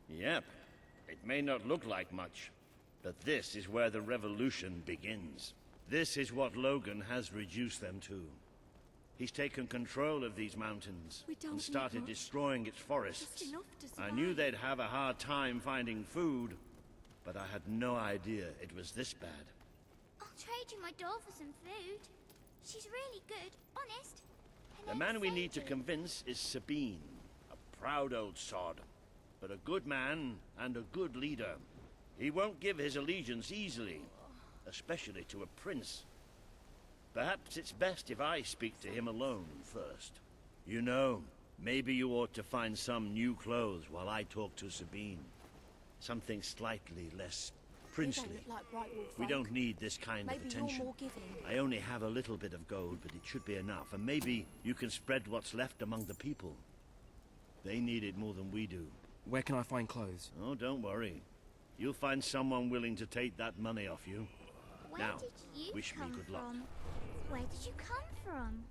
Yep. It may not look like much, but this is where the revolution begins. This is what Logan has reduced them to. He's taken control of these mountains and started destroying its forests. I knew they'd have a hard time finding food, but I had no idea it was this bad. I'll trade you my doll for some food. She's really good, honest. The man we need to convince is Sabine, a proud old sod, but a good man and a good leader. He won't give his allegiance easily, especially to a prince. Perhaps it's best if I speak to him alone first. You know, maybe you ought to find some new clothes while I talk to Sabine. Something slightly less princely. We don't need this kind of attention. I only have a little bit of gold, but it should be enough. And maybe you can spread what's left among the people. They need it more than we do. Where can I find clothes? Oh, don't worry. You'll find someone willing to take that money off you. Now, wish me good luck. Where did you come from?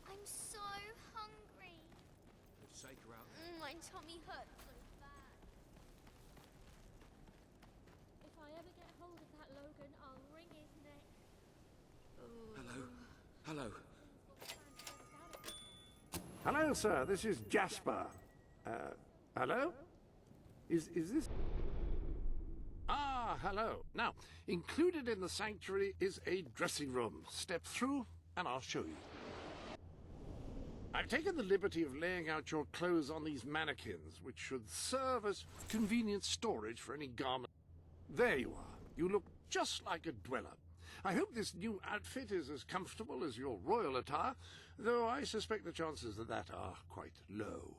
I'm so hungry. My tummy hurts so bad. If I ever get hold of that Logan, I'll wring his neck. Hello. Hello, sir. This is Jasper. Hello? Is this... Ah, hello. Now, included in the sanctuary is a dressing room. Step through, and I'll show you. I've taken the liberty of laying out your clothes on these mannequins, which should serve as convenient storage for any garment. There you are. You look just like a dweller. I hope this new outfit is as comfortable as your royal attire, though I suspect the chances of that are quite low.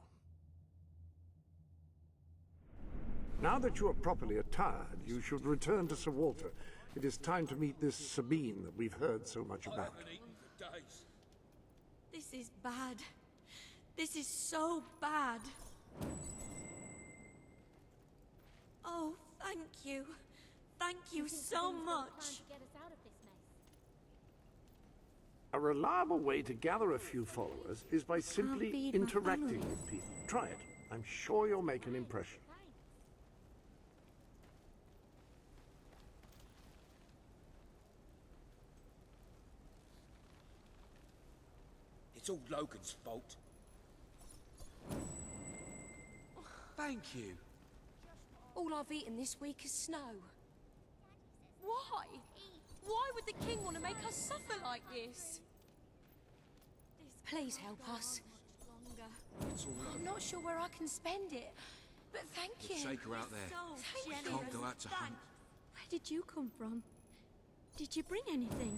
Now that you are properly attired, you should return to Sir Walter. It is time to meet this Sabine that we've heard so much about. This is bad. This is so bad. Oh, thank you. Thank you so much. A reliable way to gather a few followers is by simply interacting with people. Try it. I'm sure you'll make an impression. It's all Logan's fault. Thank you. All I've eaten this week is snow. Why? Why would the king want to make us suffer like this? Please help us. It's all right. I'm not sure where I can spend it, but thank you. Take her out there. Thank you. Can't go out to hunt. Where did you come from? Did you bring anything?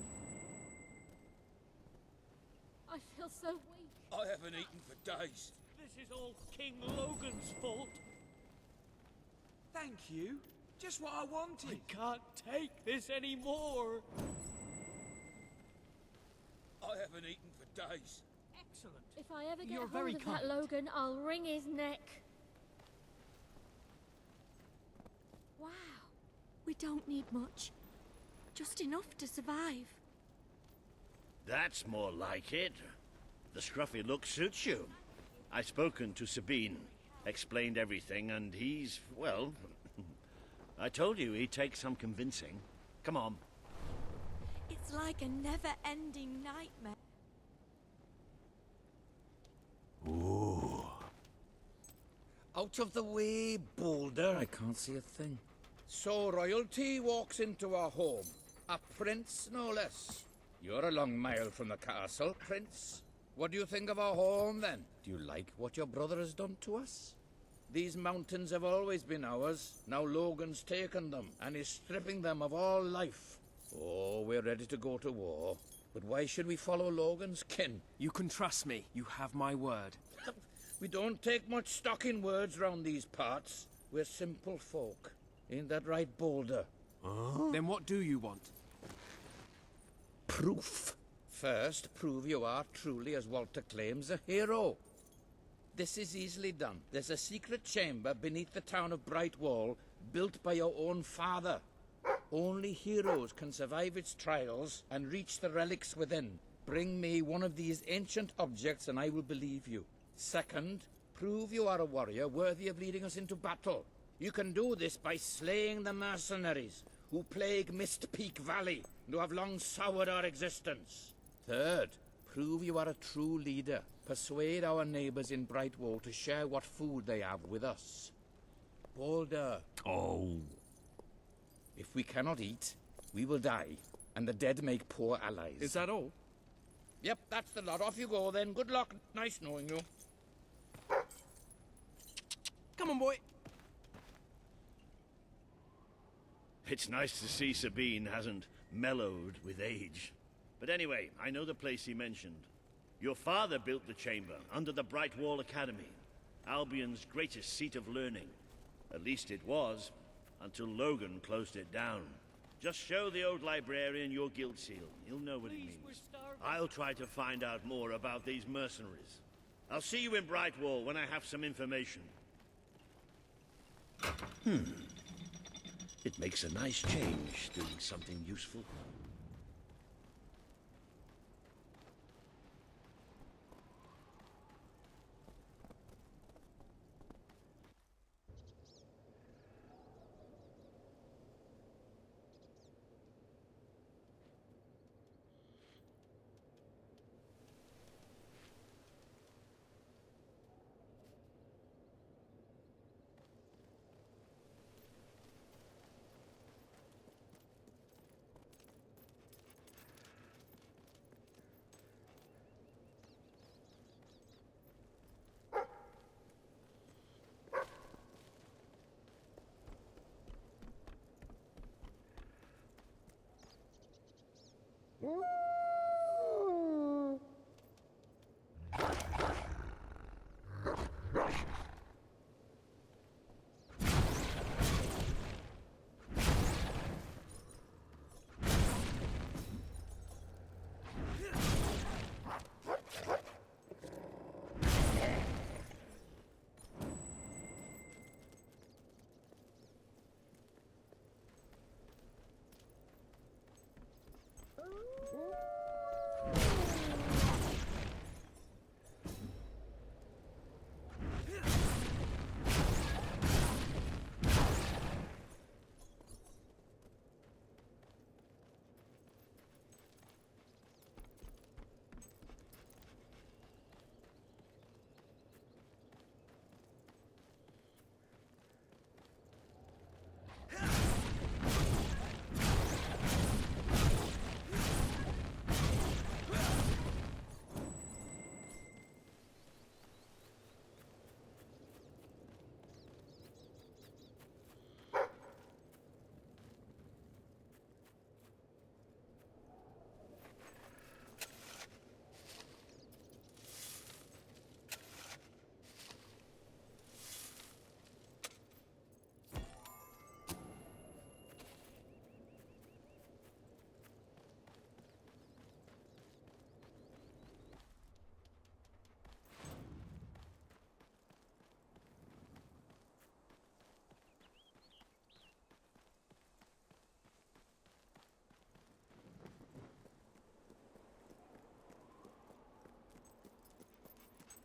I feel so weak. I haven't eaten for days. This is all King Logan's fault. Thank you. Just what I wanted. I can't take this anymore. I haven't eaten for days. Excellent. If I ever get You're hold very of kind. that Logan, I'll wring his neck. Wow. We don't need much. Just enough to survive. That's more like it. The scruffy look suits you. I've spoken to Sabine, explained everything, and he's, well... I told you he'd take some convincing. Come on. It's like a never-ending nightmare. Ooh. Out of the way, Boulder. I can't see a thing. So royalty walks into our home. A prince, no less. You're a long mile from the castle, Prince. What do you think of our home, then? Do you like what your brother has done to us? These mountains have always been ours. Now Logan's taken them, and is stripping them of all life. Oh, we're ready to go to war. But why should we follow Logan's kin? You can trust me. You have my word. We don't take much stock in words round these parts. We're simple folk. Ain't that right, Boulder? Then what do you want? Proof. First, prove you are truly, as Walter claims, a hero. This is easily done. There's a secret chamber beneath the town of Brightwall, built by your own father. Only heroes can survive its trials and reach the relics within. Bring me one of these ancient objects and I will believe you. Second, Prove you are a warrior worthy of leading us into battle. You can do this by slaying the mercenaries who plague Mist Peak Valley and who have long soured our existence. Third, prove you are a true leader. Persuade our neighbors in Brightwall to share what food they have with us. Balder. Oh. If we cannot eat, we will die, and the dead make poor allies. Is that all? Yep, that's the lot. Off you go then. Good luck. Nice knowing you. Come on, boy. It's nice to see Sabine hasn't mellowed with age. But anyway, I know the place he mentioned. Your father built the chamber under the Brightwall Academy, Albion's greatest seat of learning. At least it was, until Logan closed it down. Just show the old librarian your guild seal. He'll know what it means. I'll try to find out more about these mercenaries. I'll see you in Brightwall when I have some information. It makes a nice change, doing something useful.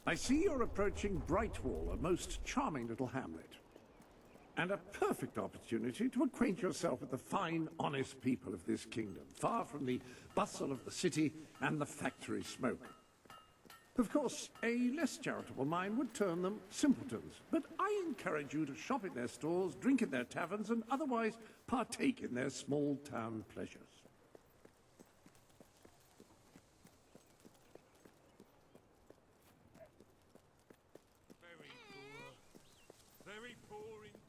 I see you're approaching Brightwall, a most charming little hamlet. And a perfect opportunity to acquaint yourself with the fine, honest people of this kingdom, far from the bustle of the city and the factory smoke. Of course, a less charitable mind would term them simpletons, but I encourage you to shop in their stores, drink in their taverns, and otherwise partake in their small-town pleasures. Very poor indeed.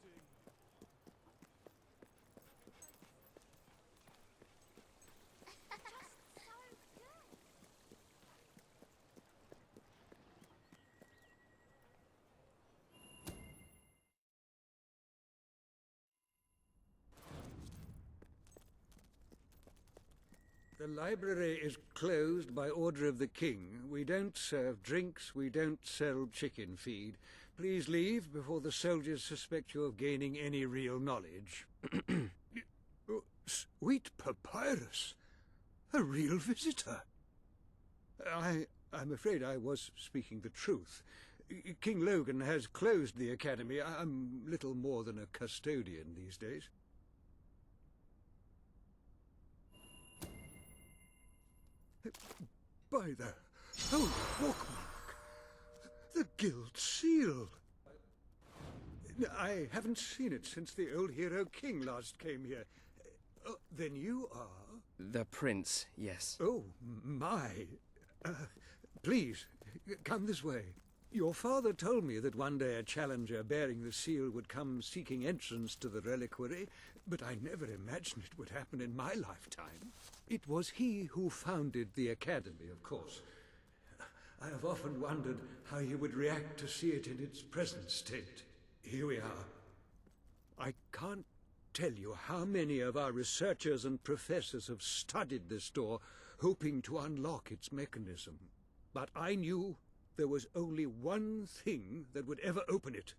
The library is closed by order of the king. We don't serve drinks, we don't sell chicken feed. Please leave before the soldiers suspect you of gaining any real knowledge. Sweet papyrus! A real visitor! I'm afraid I was speaking the truth. King Logan has closed the academy. I'm little more than a custodian these days. By the holy bookmark! The Guild Seal! I haven't seen it since the old hero King last came here. Then you are? The prince, yes. Oh, my. Please, come this way. Your father told me that one day a challenger bearing the seal would come seeking entrance to the reliquary, but I never imagined it would happen in my lifetime. It was he who founded the academy, of course. I have often wondered how he would react to see it in its present state. Here we are. I can't tell you how many of our researchers and professors have studied this door, hoping to unlock its mechanism. But I knew there was only one thing that would ever open it.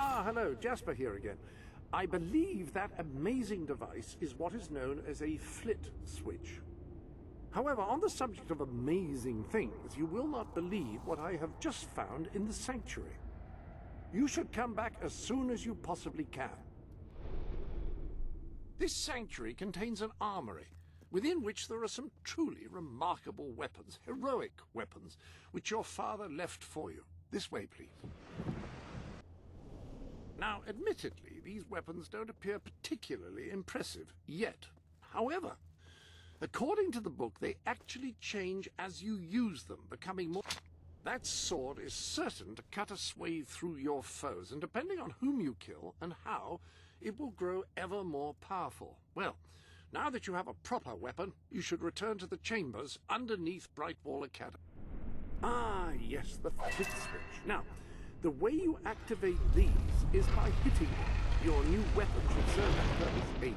Ah, hello, Jasper here again. I believe that amazing device is what is known as a flit switch. However, on the subject of amazing things, you will not believe what I have just found in the sanctuary. You should come back as soon as you possibly can. This sanctuary contains an armory, within which there are some truly remarkable weapons, heroic weapons, which your father left for you. This way, please. Now, admittedly, these weapons don't appear particularly impressive yet. However, according to the book, they actually change as you use them, becoming more... That sword is certain to cut a swathe through your foes, and depending on whom you kill and how, it will grow ever more powerful. Well, now that you have a proper weapon, you should return to the chambers underneath Brightwall Academy. Ah, yes, the flit switch. Now, the way you activate these is by hitting them. Your new weapon should serve that purpose ably.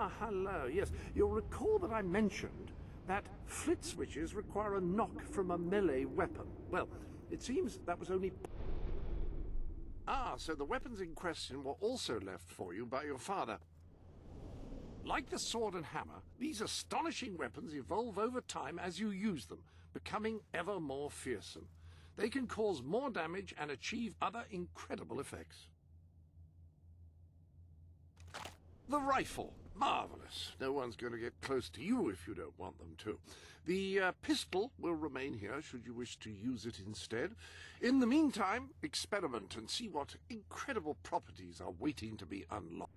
Ah, hello. Yes, you'll recall that I mentioned that flit switches require a knock from a melee weapon. Well, it seems that was only... Ah, so the weapons in question were also left for you by your father. Like the sword and hammer, these astonishing weapons evolve over time as you use them, becoming ever more fearsome. They can cause more damage and achieve other incredible effects. The rifle. Marvelous. No one's going to get close to you if you don't want them to. The pistol will remain here should you wish to use it instead. In the meantime, experiment and see what incredible properties are waiting to be unlocked.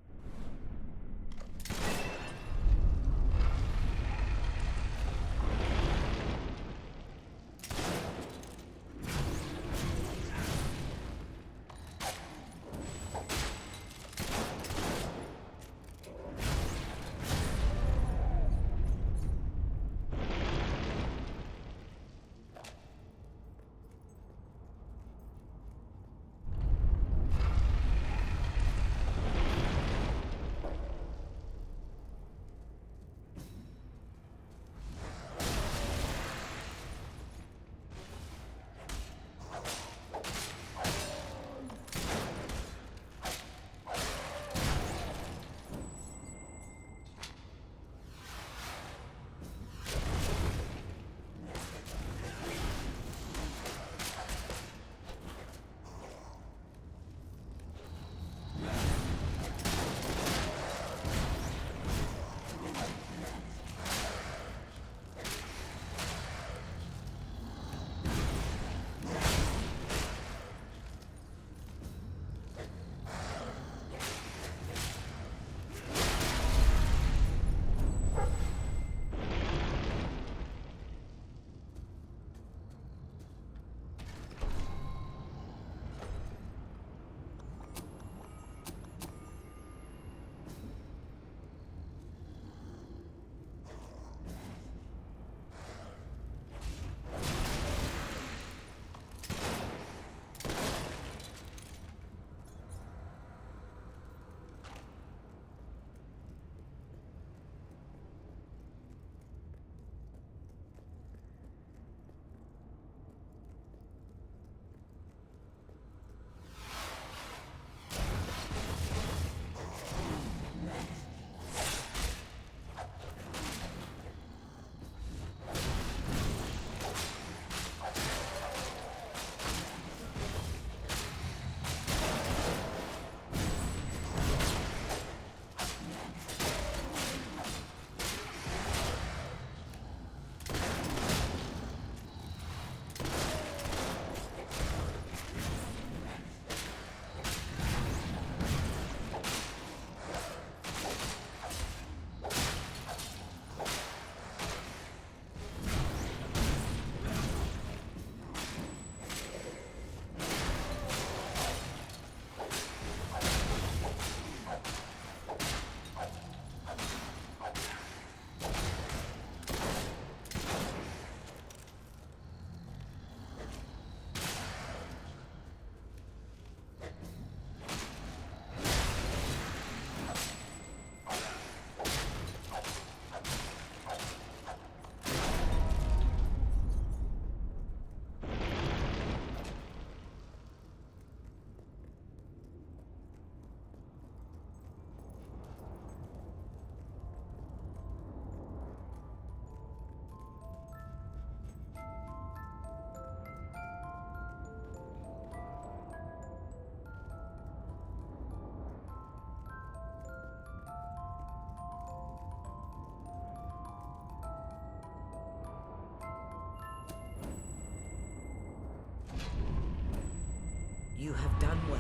You have done well.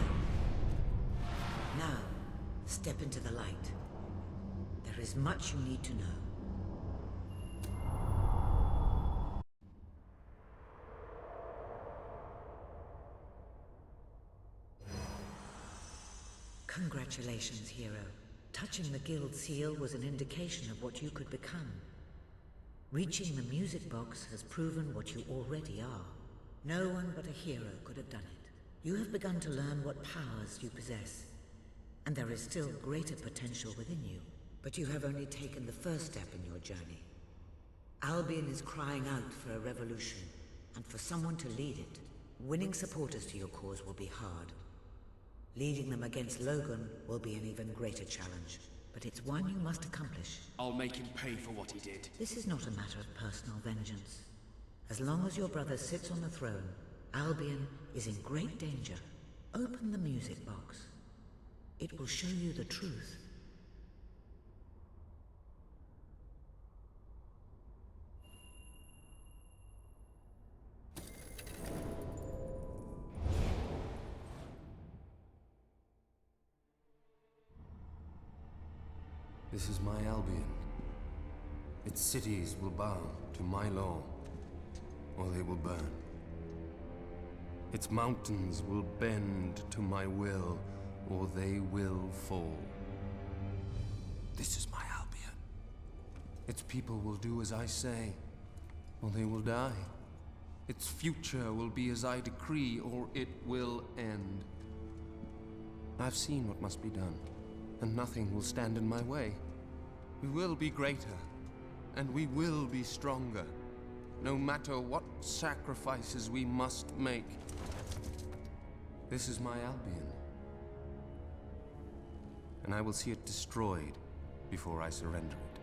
Now, step into the light. There is much you need to know. Congratulations, hero. Touching the guild seal was an indication of what you could become. Reaching the music box has proven what you already are. No one but a hero could have done it. You have begun to learn what powers you possess, and there is still greater potential within you. But you have only taken the first step in your journey. Albion is crying out for a revolution, and for someone to lead it. Winning supporters to your cause will be hard. Leading them against Logan will be an even greater challenge, but it's one you must accomplish. I'll make him pay for what he did. This is not a matter of personal vengeance. As long as your brother sits on the throne, Albion is in great danger. Open the music box. It will show you the truth. This is my Albion. Its cities will bow to my law, or they will burn. Its mountains will bend to my will, or they will fall. This is my Albion. Its people will do as I say, or they will die. Its future will be as I decree, or it will end. I've seen what must be done, and nothing will stand in my way. We will be greater, and we will be stronger, no matter what sacrifices we must make. This is my Albion, and I will see it destroyed before I surrender it.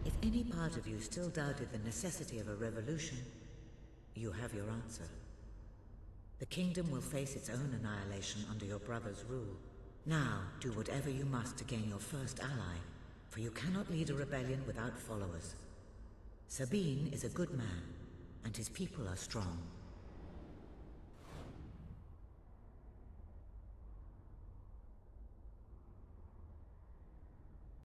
If any part of you still doubted the necessity of a revolution, you have your answer. The kingdom will face its own annihilation under your brother's rule. Now, do whatever you must to gain your first ally, for you cannot lead a rebellion without followers. Sabine is a good man, and his people are strong.